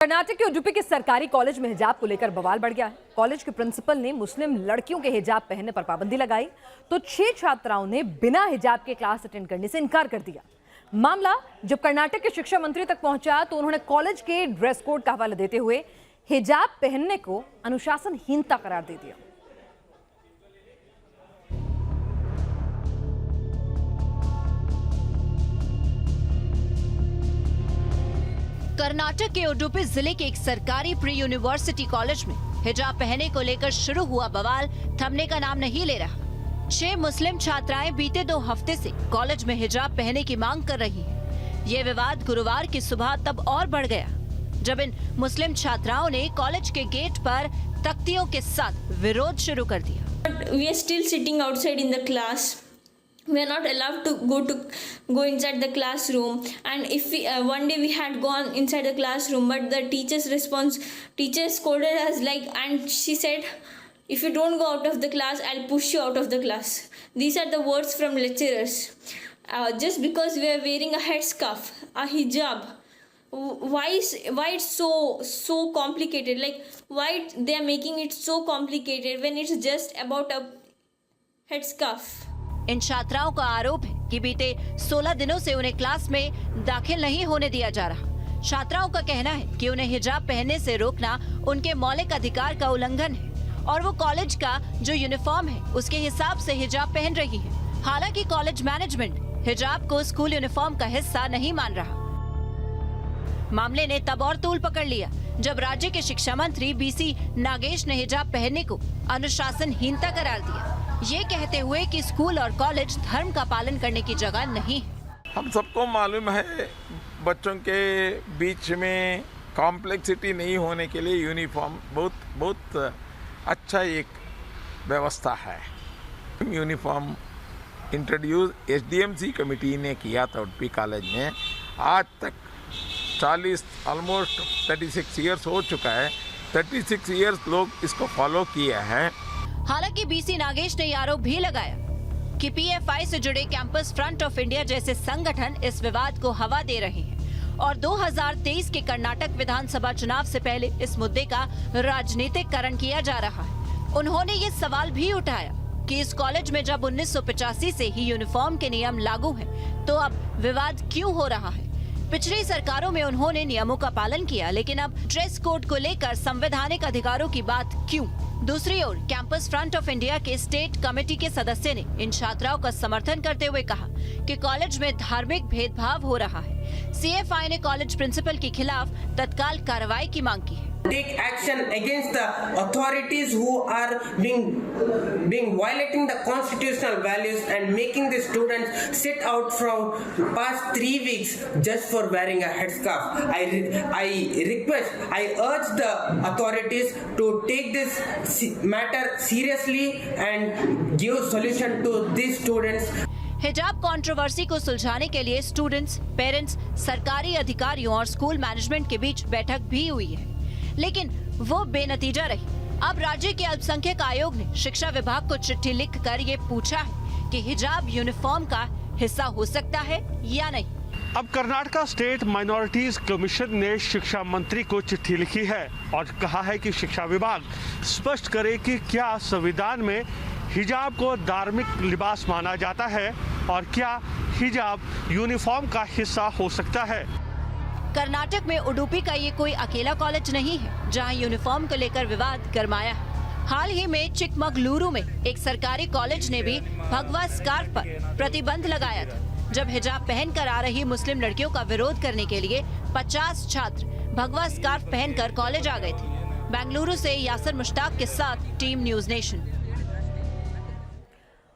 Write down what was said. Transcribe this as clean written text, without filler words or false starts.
कर्नाटक के उडुपी के सरकारी कॉलेज में हिजाब को लेकर बवाल बढ़ गया है। कॉलेज के प्रिंसिपल ने मुस्लिम लड़कियों के हिजाब पहनने पर पाबंदी लगाई तो 6 छात्राओं ने बिना हिजाब के क्लास अटेंड करने से इनकार कर दिया। मामला जब कर्नाटक के शिक्षा मंत्री तक पहुंचा तो उन्होंने कॉलेज के ड्रेस कोड का हवाला देते हुए हिजाब पहनने को अनुशासनहीनता करार दे दिया। कर्नाटक के उडुपी जिले के एक सरकारी प्री यूनिवर्सिटी कॉलेज में हिजाब पहनने को लेकर शुरू हुआ बवाल थमने का नाम नहीं ले रहा। 6 मुस्लिम छात्राएं बीते 2 हफ्ते से कॉलेज में हिजाब पहनने की मांग कर रही हैं। ये विवाद गुरुवार की सुबह तब और बढ़ गया जब इन मुस्लिम छात्राओं ने कॉलेज के गेट पर तख्तियों के साथ विरोध शुरू कर दिया। We are still sitting outside in the class. We are not allowed to go inside the classroom, and if we one day we had gone inside the classroom, but the teacher scolded us and she said, if you don't go out of the class, I'll push you out of the class. These are the words from lecturers. Just because we are wearing a headscarf, a hijab, why it's so complicated? Why they are making it so complicated when it's just about a headscarf? इन छात्राओं का आरोप है कि बीते 16 दिनों से उन्हें class में दाखिल नहीं होने दिया जा रहा। छात्राओं का कहना है कि उन्हें हिजाब पहनने से रोकना उनके मौलिक अधिकार का उल्लंघन है और वो कॉलेज का जो यूनिफॉर्म है उसके हिसाब से हिजाब पहन रही है। हालांकि कॉलेज मैनेजमेंट हिजाब को स्कूल यूनिफॉर्म का हिस्सा नहीं मान रहा। मामले ने तब और तूल पकड़ लिया जब राज्य के शिक्षा मंत्री बीसी नागेश ने हिजाब पहनने को अनुशासनहीनता करार दिया, ये कहते हुए कि स्कूल और कॉलेज धर्म का पालन करने की जगह नहीं है। हम सबको मालूम है बच्चों के बीच में कॉम्प्लेक्सिटी नहीं होने के लिए यूनिफॉर्म बहुत अच्छा एक व्यवस्था है। यूनिफॉर्म इंट्रोड्यूस एसडीएमसी कमेटी ने किया था उडुपी कॉलेज में। आज तक ऑलमोस्ट 36 इयर्स हो चुका है। 36 इयर्स लोग इसको फॉलो किए हैं। हालांकि बीसी नागेश ने आरोप भी लगाया कि पीएफआई से जुड़े कैंपस फ्रंट ऑफ इंडिया जैसे संगठन इस विवाद को हवा दे रहे हैं और 2023 के कर्नाटक विधानसभा चुनाव से पहले इस मुद्दे का राजनीतिकरण किया जा रहा है। उन्होंने ये सवाल भी उठाया कि इस कॉलेज में जब 1985 से ही यूनिफॉर्म के नियम लागू हैं, तो अब विवाद क्यों हो रहा है। पिछली सरकारों में उन्होंने नियमों का पालन किया, लेकिन अब ड्रेस कोड को लेकर संवैधानिक अधिकारों की बात क्यों। दूसरी ओर कैंपस फ्रंट ऑफ इंडिया के स्टेट कमेटी के सदस्य ने इन छात्राओं का समर्थन करते हुए कहा कि कॉलेज में धार्मिक भेदभाव हो रहा है। सीएफआई ने कॉलेज प्रिंसिपल के खिलाफ तत्काल कार्रवाई की मांग की है। Take action against the authorities who are being violating the constitutional values and making the students sit out from past 3 weeks just for wearing a headscarf. I urge the authorities to take this matter seriously and give solution to these students. हिजाब controversy को सुलझाने के लिए students, parents, सरकारी अधिकारियों और school management के बीच बैठक भी हुई है, लेकिन वो बेनतीजा रही। अब राज्य के अल्पसंख्यक आयोग ने शिक्षा विभाग को चिट्ठी लिखकर ये पूछा है कि हिजाब यूनिफॉर्म का हिस्सा हो सकता है या नहीं। अब कर्नाटका स्टेट माइनॉरिटीज कमीशन ने शिक्षा मंत्री को चिट्ठी लिखी है और कहा है कि शिक्षा विभाग स्पष्ट करे कि क्या संविधान में हिजाब को धार्मिक लिबास माना जाता है और क्या हिजाब यूनिफॉर्म का हिस्सा हो सकता है। कर्नाटक में उडुपी का ये कोई अकेला कॉलेज नहीं है जहां यूनिफॉर्म को लेकर विवाद गरमाया है। हाल ही में चिकमगलुरु में एक सरकारी कॉलेज ने भी भगवा स्कार्फ पर प्रतिबंध लगाया था जब हिजाब पहनकर आ रही मुस्लिम लड़कियों का विरोध करने के लिए 50 छात्र भगवा स्कार्फ पहनकर कॉलेज आ गए थे। बेंगलुरु से यासर मुश्ताक के साथ टीम न्यूज़ नेशन।